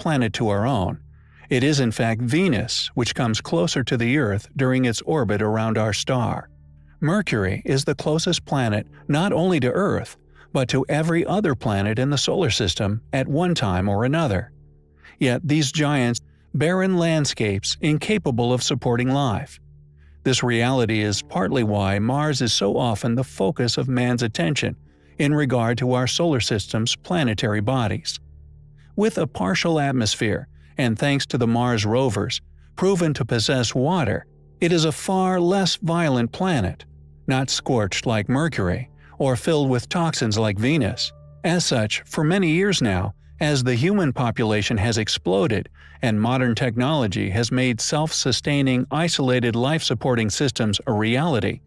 planet to our own. It is in fact Venus, which comes closer to the Earth during its orbit around our star. Mercury is the closest planet not only to Earth, but to every other planet in the solar system at one time or another. Yet these giants, barren landscapes incapable of supporting life. This reality is partly why Mars is so often the focus of man's attention in regard to our solar system's planetary bodies. With a partial atmosphere, and thanks to the Mars rovers, proven to possess water, it is a far less violent planet, not scorched like Mercury, or filled with toxins like Venus. As such, for many years now, as the human population has exploded and modern technology has made self-sustaining, isolated life-supporting systems a reality,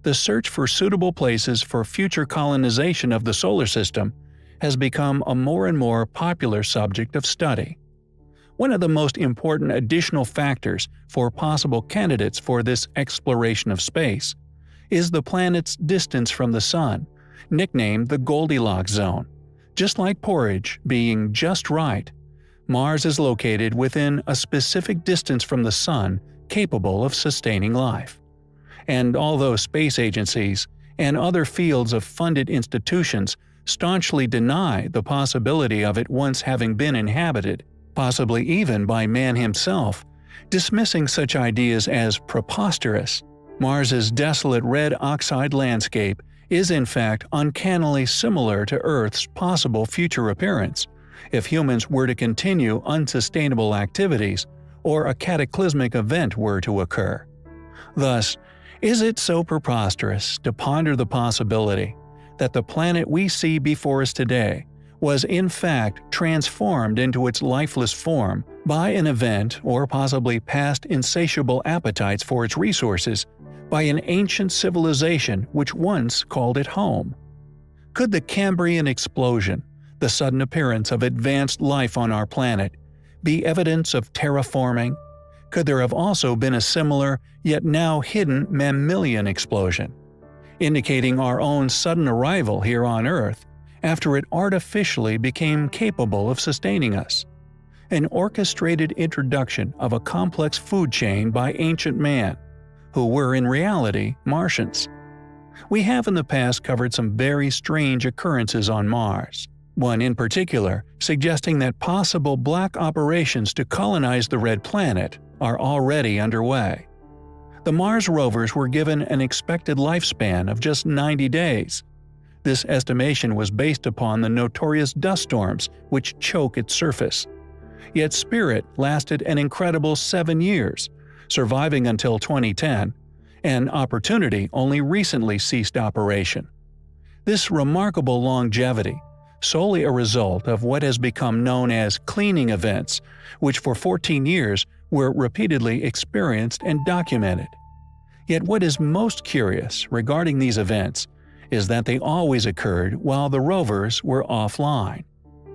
the search for suitable places for future colonization of the solar system has become a more and more popular subject of study. One of the most important additional factors for possible candidates for this exploration of space is the planet's distance from the Sun, nicknamed the Goldilocks zone. Just like porridge being just right, Mars is located within a specific distance from the Sun capable of sustaining life. And although space agencies and other fields of funded institutions staunchly deny the possibility of it once having been inhabited, possibly even by man himself, dismissing such ideas as preposterous, Mars's desolate red oxide landscape is in fact uncannily similar to Earth's possible future appearance, if humans were to continue unsustainable activities or a cataclysmic event were to occur. Thus, is it so preposterous to ponder the possibility that the planet we see before us today was in fact transformed into its lifeless form by an event or possibly past insatiable appetites for its resources by an ancient civilization which once called it home? Could the Cambrian explosion, the sudden appearance of advanced life on our planet, be evidence of terraforming? Could there have also been a similar, yet now hidden mammalian explosion, indicating our own sudden arrival here on Earth after it artificially became capable of sustaining us? An orchestrated introduction of a complex food chain by ancient man, who were in reality Martians. We have in the past covered some very strange occurrences on Mars, one in particular suggesting that possible black operations to colonize the Red Planet are already underway. The Mars rovers were given an expected lifespan of just 90 days. This estimation was based upon the notorious dust storms which choke its surface. Yet Spirit lasted an incredible 7 years, surviving until 2010, and Opportunity only recently ceased operation. This remarkable longevity, solely a result of what has become known as cleaning events, which for 14 years were repeatedly experienced and documented. Yet what is most curious regarding these events is that they always occurred while the rovers were offline.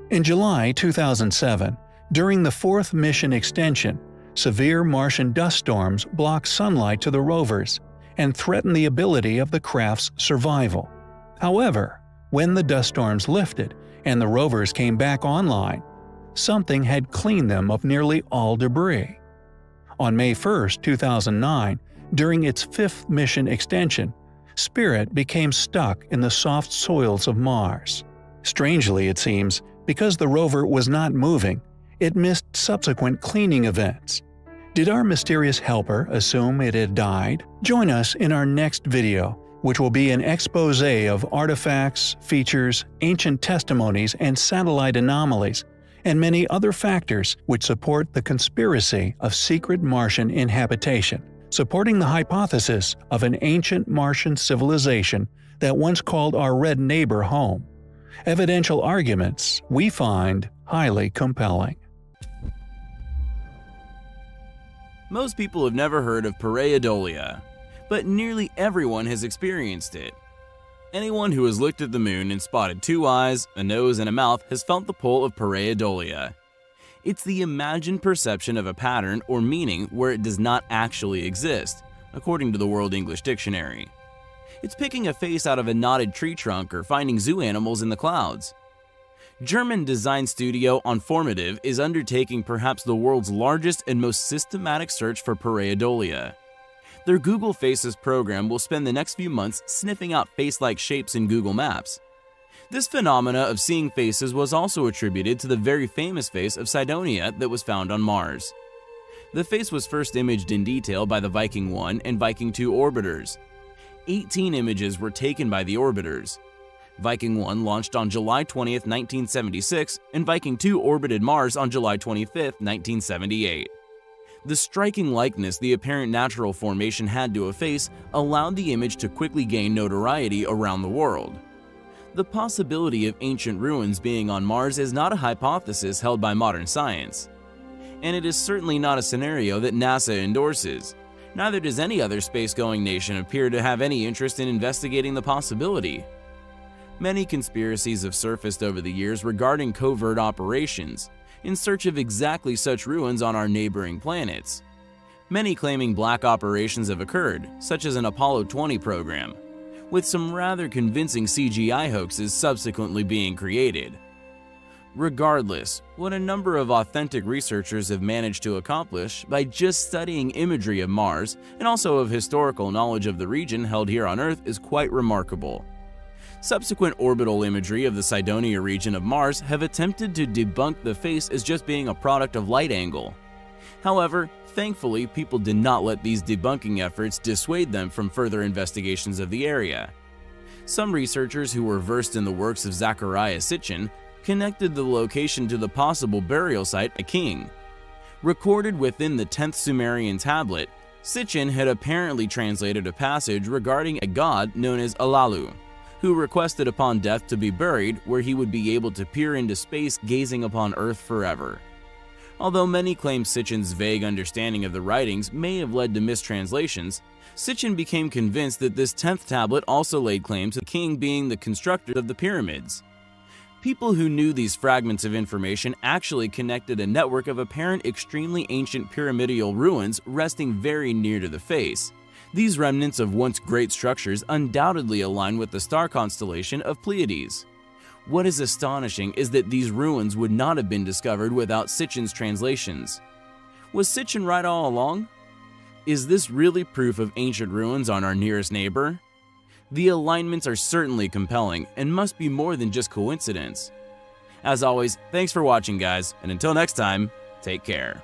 In July 2007, during the fourth mission extension, severe Martian dust storms blocked sunlight to the rovers and threatened the ability of the craft's survival. However, when the dust storms lifted and the rovers came back online, something had cleaned them of nearly all debris. On May 1, 2009, during its fifth mission extension, Spirit became stuck in the soft soils of Mars. Strangely, it seems, because the rover was not moving, it missed subsequent cleaning events. Did our mysterious helper assume it had died? Join us in our next video, which will be an exposé of artifacts, features, ancient testimonies, and satellite anomalies, and many other factors which support the conspiracy of secret Martian inhabitation, supporting the hypothesis of an ancient Martian civilization that once called our red neighbor home. Evidential arguments we find highly compelling. Most people have never heard of pareidolia, but nearly everyone has experienced it. Anyone who has looked at the moon and spotted two eyes, a nose, and a mouth has felt the pull of pareidolia. It's the imagined perception of a pattern or meaning where it does not actually exist, according to the World English Dictionary. It's picking a face out of a knotted tree trunk or finding zoo animals in the clouds. German design studio Onformative is undertaking perhaps the world's largest and most systematic search for pareidolia. Their Google Faces program will spend the next few months sniffing out face-like shapes in Google Maps. This phenomena of seeing faces was also attributed to the very famous face of Cydonia that was found on Mars. The face was first imaged in detail by the Viking 1 and Viking 2 orbiters. 18 images were taken by the orbiters. Viking 1 launched on July 20, 1976, and Viking 2 orbited Mars on July 25, 1978. The striking likeness the apparent natural formation had to a face allowed the image to quickly gain notoriety around the world. The possibility of ancient ruins being on Mars is not a hypothesis held by modern science. And it is certainly not a scenario that NASA endorses. Neither does any other space-going nation appear to have any interest in investigating the possibility. Many conspiracies have surfaced over the years regarding covert operations, in search of exactly such ruins on our neighboring planets. Many claiming black operations have occurred, such as an Apollo 20 program, with some rather convincing CGI hoaxes subsequently being created. Regardless, what a number of authentic researchers have managed to accomplish by just studying imagery of Mars and also of historical knowledge of the region held here on Earth is quite remarkable. Subsequent orbital imagery of the Cydonia region of Mars have attempted to debunk the face as just being a product of light angle. However, thankfully, people did not let these debunking efforts dissuade them from further investigations of the area. Some researchers who were versed in the works of Zecharia Sitchin connected the location to the possible burial site of a king. Recorded within the 10th Sumerian tablet, Sitchin had apparently translated a passage regarding a god known as Alalu, who requested upon death to be buried where he would be able to peer into space gazing upon Earth forever. Although many claim Sitchin's vague understanding of the writings may have led to mistranslations, Sitchin became convinced that this 10th tablet also laid claim to the king being the constructor of the pyramids. People who knew these fragments of information actually connected a network of apparent extremely ancient pyramidal ruins resting very near to the face. These remnants of once great structures undoubtedly align with the star constellation of Pleiades. What is astonishing is that these ruins would not have been discovered without Sitchin's translations. Was Sitchin right all along? Is this really proof of ancient ruins on our nearest neighbor? The alignments are certainly compelling and must be more than just coincidence. As always, thanks for watching, guys, and until next time, take care.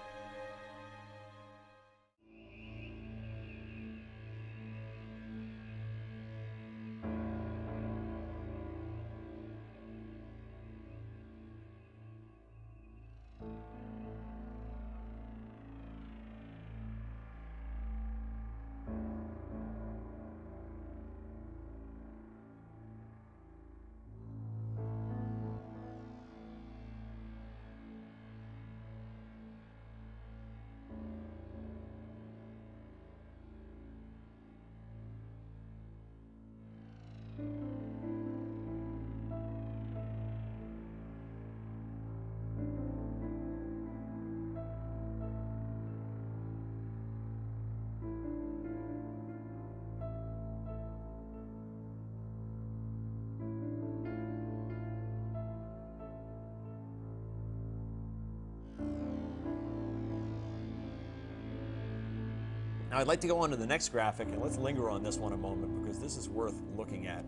Now I'd like to go on to the next graphic, and let's linger on this one a moment because this is worth looking at.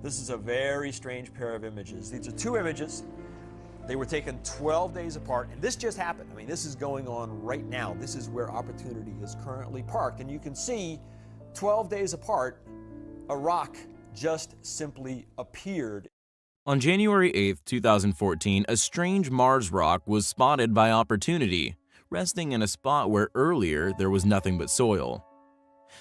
This is a very strange pair of images. These are two images. They were taken 12 days apart, and this just happened. I mean, this is going on right now. This is where Opportunity is currently parked, and you can see 12 days apart, a rock just simply appeared. On January 8, 2014, a strange Mars rock was spotted by Opportunity, resting in a spot where earlier there was nothing but soil.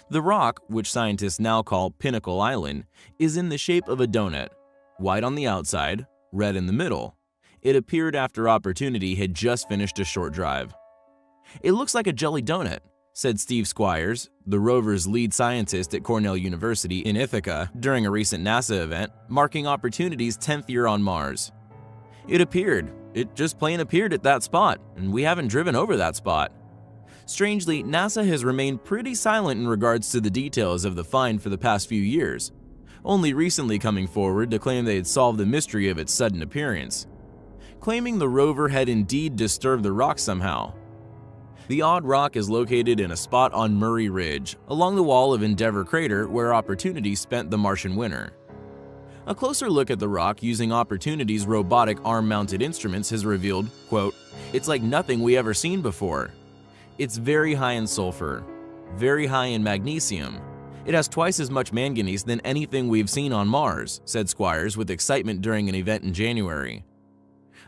The rock, which scientists now call Pinnacle Island, is in the shape of a donut, white on the outside, red in the middle. It appeared after Opportunity had just finished a short drive. "It looks like a jelly donut," said Steve Squires, the rover's lead scientist at Cornell University in Ithaca, during a recent NASA event marking Opportunity's 10th year on Mars. It just plain appeared at that spot, and we haven't driven over that spot. Strangely, NASA has remained pretty silent in regards to the details of the find for the past few years, only recently coming forward to claim they had solved the mystery of its sudden appearance. claiming the rover had indeed disturbed the rock somehow. The odd rock is located in a spot on Murray Ridge, along the wall of Endeavour Crater where Opportunity spent the Martian winter. A closer look at the rock using Opportunity's robotic arm-mounted instruments has revealed, quote, "It's like nothing we ever seen before. It's very high in sulfur, very high in magnesium. It has twice as much manganese than anything we've seen on Mars," said Squires with excitement during an event in January.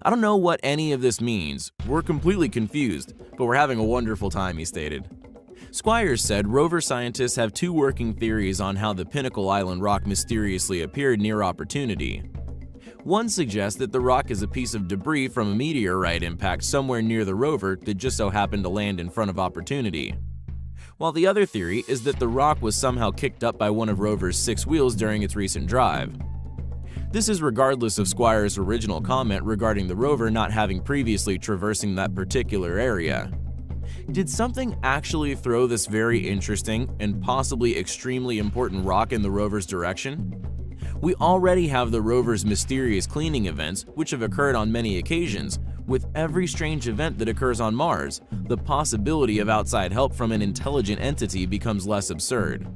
"I don't know what any of this means. We're completely confused, but we're having a wonderful time," he stated. Squires said rover scientists have two working theories on how the Pinnacle Island rock mysteriously appeared near Opportunity. One suggests that the rock is a piece of debris from a meteorite impact somewhere near the rover that just so happened to land in front of Opportunity, while the other theory is that the rock was somehow kicked up by one of rover's 6 wheels during its recent drive. This is regardless of Squires' original comment regarding the rover not having previously traversing that particular area. Did something actually throw this very interesting and possibly extremely important rock in the rover's direction? We already have the rover's mysterious cleaning events, which have occurred on many occasions. With every strange event that occurs on Mars, the possibility of outside help from an intelligent entity becomes less absurd.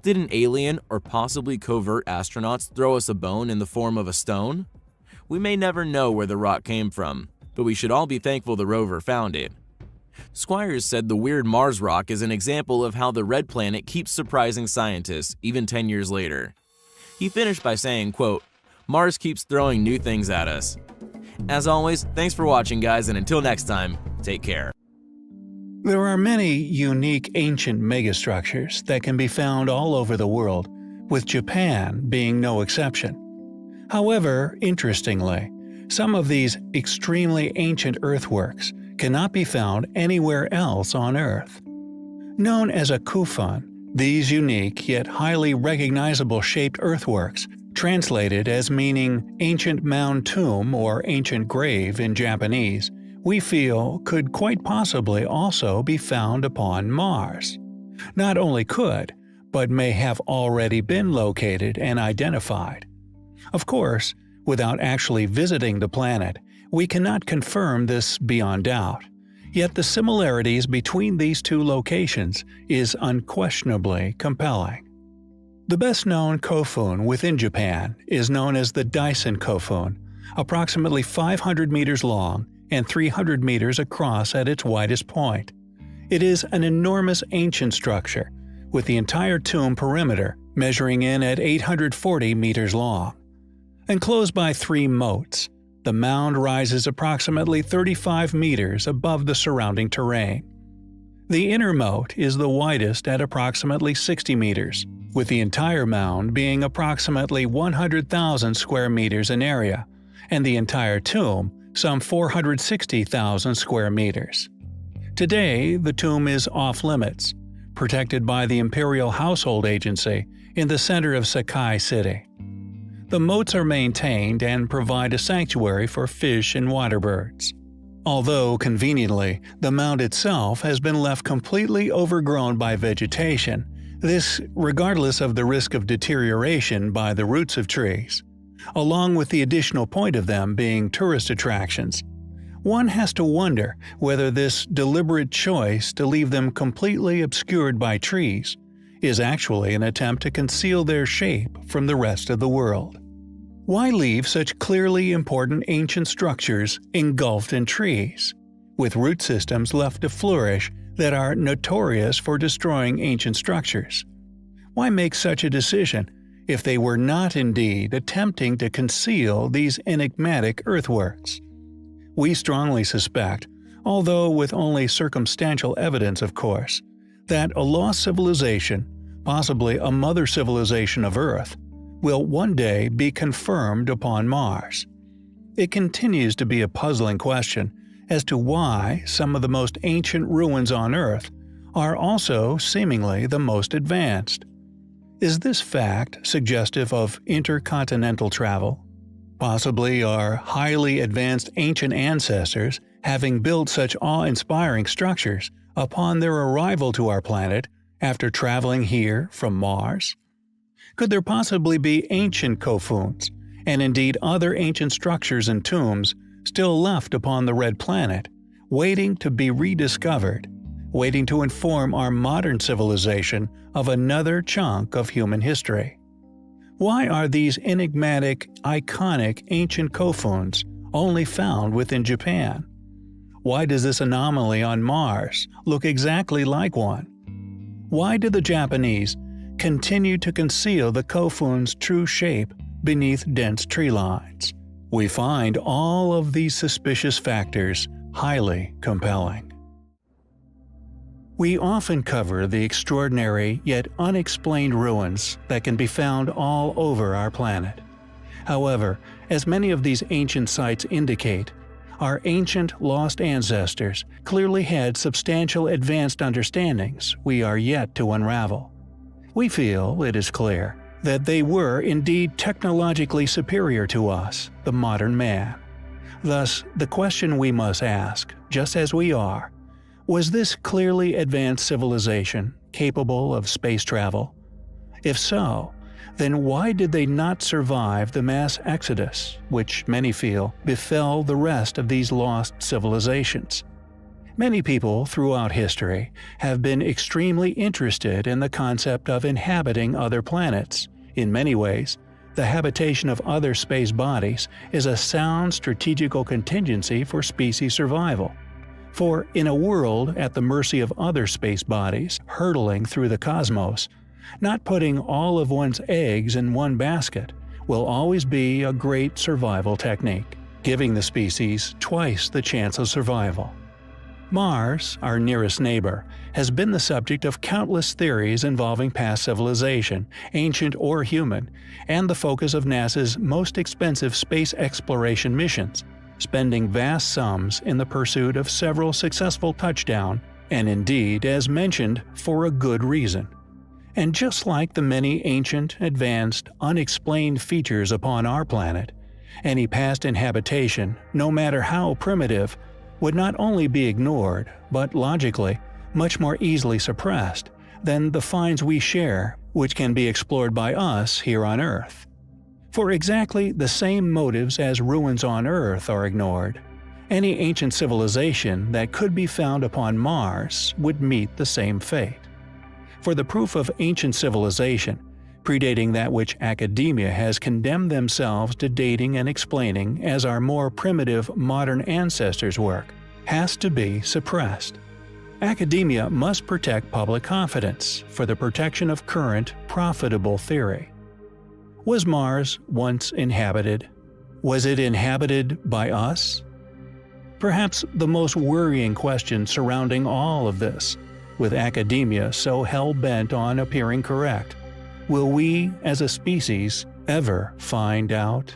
Did an alien or possibly covert astronauts throw us a bone in the form of a stone? We may never know where the rock came from, but we should all be thankful the rover found it. Squires said the weird Mars rock is an example of how the red planet keeps surprising scientists even 10 years later. He finished by saying, quote, "Mars keeps throwing new things at us." As always, thanks for watching, guys, and until next time, take care. There are many unique ancient megastructures that can be found all over the world, with Japan being no exception. However, interestingly, some of these extremely ancient earthworks cannot be found anywhere else on Earth. Known as a kufun, these unique yet highly recognizable shaped earthworks, translated as meaning ancient mound tomb or ancient grave in Japanese, we feel could quite possibly also be found upon Mars. Not only could, but may have already been located and identified. Of course, without actually visiting the planet, we cannot confirm this beyond doubt. Yet the similarities between these two locations is unquestionably compelling. The best-known kofun within Japan is known as the Daisen Kofun, approximately 500 meters long and 300 meters across at its widest point. It is an enormous ancient structure, with the entire tomb perimeter measuring in at 840 meters long. Enclosed by 3 moats, the mound rises approximately 35 meters above the surrounding terrain. The inner moat is the widest at approximately 60 meters, with the entire mound being approximately 100,000 square meters in area, and the entire tomb some 460,000 square meters. Today, the tomb is off-limits, protected by the Imperial Household Agency in the center of Sakai City. The moats are maintained and provide a sanctuary for fish and water birds. Although, conveniently, the mound itself has been left completely overgrown by vegetation, this regardless of the risk of deterioration by the roots of trees, along with the additional point of them being tourist attractions. One has to wonder whether this deliberate choice to leave them completely obscured by trees is actually an attempt to conceal their shape from the rest of the world. Why leave such clearly important ancient structures engulfed in trees, with root systems left to flourish that are notorious for destroying ancient structures? Why make such a decision if they were not indeed attempting to conceal these enigmatic earthworks? We strongly suspect, although with only circumstantial evidence of course, that a lost civilization, possibly a mother civilization of Earth, will one day be confirmed upon Mars. It continues to be a puzzling question as to why some of the most ancient ruins on Earth are also seemingly the most advanced. Is this fact suggestive of intercontinental travel? Possibly our highly advanced ancient ancestors having built such awe-inspiring structures upon their arrival to our planet after traveling here from Mars? Could there possibly be ancient kofuns, and indeed other ancient structures and tombs, still left upon the red planet, waiting to be rediscovered, waiting to inform our modern civilization of another chunk of human history. Why are these enigmatic, iconic ancient kofuns only found within Japan? Why does this anomaly on Mars look exactly like one? Why do the Japanese continue to conceal the kofun's true shape beneath dense tree lines? We find all of these suspicious factors highly compelling. We often cover the extraordinary yet unexplained ruins that can be found all over our planet. However, as many of these ancient sites indicate, our ancient lost ancestors clearly had substantial advanced understandings we are yet to unravel. We feel it is clear that they were indeed technologically superior to us, the modern man. Thus, the question we must ask, just as we are, was this clearly advanced civilization capable of space travel? If so, then why did they not survive the mass exodus, which many feel befell the rest of these lost civilizations? Many people throughout history have been extremely interested in the concept of inhabiting other planets. In many ways, the habitation of other space bodies is a sound strategical contingency for species survival. For in a world at the mercy of other space bodies hurtling through the cosmos, not putting all of one's eggs in one basket will always be a great survival technique, giving the species twice the chance of survival. Mars, our nearest neighbor, has been the subject of countless theories involving past civilization, ancient or human, and the focus of NASA's most expensive space exploration missions, spending vast sums in the pursuit of several successful touchdowns, and indeed, as mentioned, for a good reason. And just like the many ancient, advanced, unexplained features upon our planet, any past inhabitation, no matter how primitive, would not only be ignored, but logically, much more easily suppressed than the finds we share, which can be explored by us here on Earth. For exactly the same motives as ruins on Earth are ignored, any ancient civilization that could be found upon Mars would meet the same fate. For the proof of ancient civilization, predating that which academia has condemned themselves to dating and explaining as our more primitive modern ancestors' work, has to be suppressed. Academia must protect public confidence for the protection of current, profitable theory. Was Mars once inhabited? Was it inhabited by us? Perhaps the most worrying question surrounding all of this, with academia so hell-bent on appearing correct, will we, as a species, ever find out?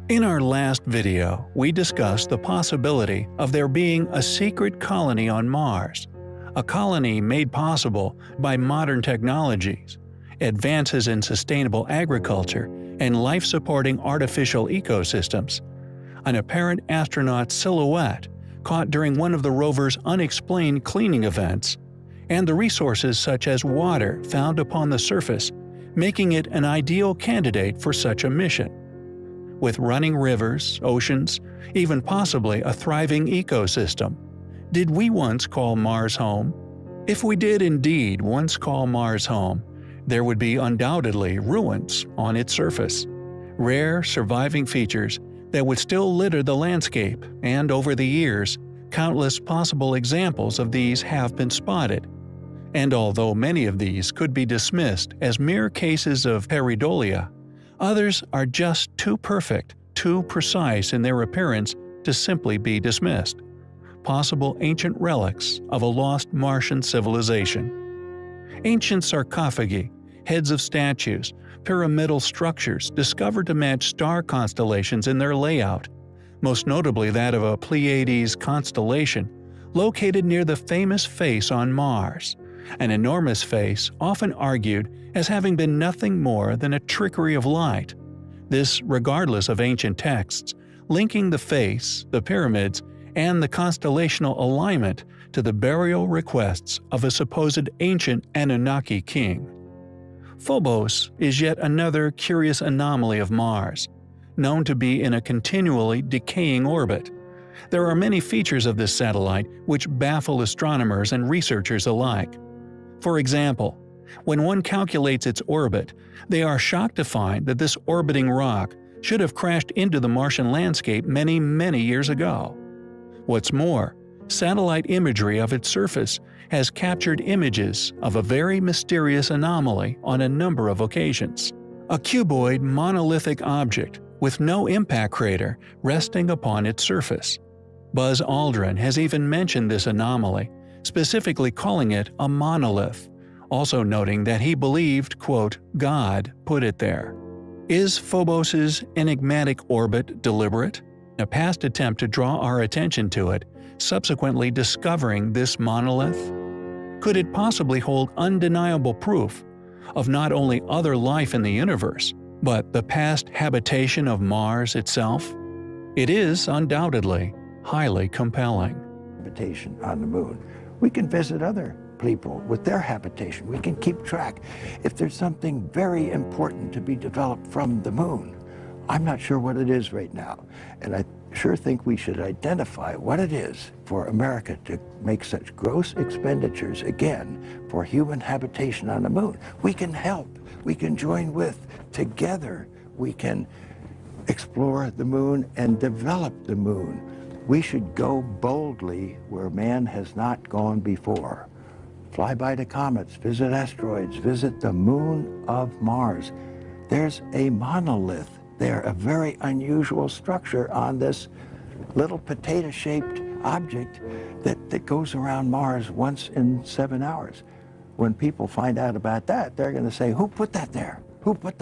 In our last video, we discussed the possibility of there being a secret colony on Mars, a colony made possible by modern technologies, advances in sustainable agriculture, and life-supporting artificial ecosystems, an apparent astronaut silhouette caught during one of the rover's unexplained cleaning events, and the resources such as water found upon the surface, making it an ideal candidate for such a mission. With running rivers, oceans, even possibly a thriving ecosystem, did we once call Mars home? If we did indeed once call Mars home, there would be undoubtedly ruins on its surface, rare surviving features that would still litter the landscape, and over the years, countless possible examples of these have been spotted. And although many of these could be dismissed as mere cases of pareidolia, others are just too perfect, too precise in their appearance to simply be dismissed. Possible ancient relics of a lost Martian civilization. Ancient sarcophagi, heads of statues, pyramidal structures discovered to match star constellations in their layout, most notably that of a Pleiades constellation located near the famous face on Mars, an enormous face often argued as having been nothing more than a trickery of light, this regardless of ancient texts, linking the face, the pyramids, and the constellational alignment to the burial requests of a supposed ancient Anunnaki king. Phobos is yet another curious anomaly of Mars, known to be in a continually decaying orbit. There are many features of this satellite which baffle astronomers and researchers alike. For example, when one calculates its orbit, they are shocked to find that this orbiting rock should have crashed into the Martian landscape many years ago. What's more, satellite imagery of its surface has captured images of a very mysterious anomaly on a number of occasions. A cuboid monolithic object with no impact crater resting upon its surface. Buzz Aldrin has even mentioned this anomaly, specifically calling it a monolith, also noting that he believed, quote, God put it there. Is Phobos's enigmatic orbit deliberate? A past attempt to draw our attention to it, subsequently discovering this monolith? Could it possibly hold undeniable proof of not only other life in the universe, but the past habitation of Mars itself? It is, undoubtedly, highly compelling. Habitation on the moon. We can visit other people with their habitation. We can keep track. If there's something very important to be developed from the moon, I'm not sure what it is right now. And I sure think we should identify what it is for America to make such gross expenditures again for human habitation on the moon. We can help. We can join with. Together, we can explore the moon and develop the moon. We should go boldly where man has not gone before. Fly by the comets, visit asteroids, visit the moon of Mars. There's a monolith there, a very unusual structure on this little potato-shaped object that goes around Mars once in 7 hours. When people find out about that, they're going to say, who put that there? Who put that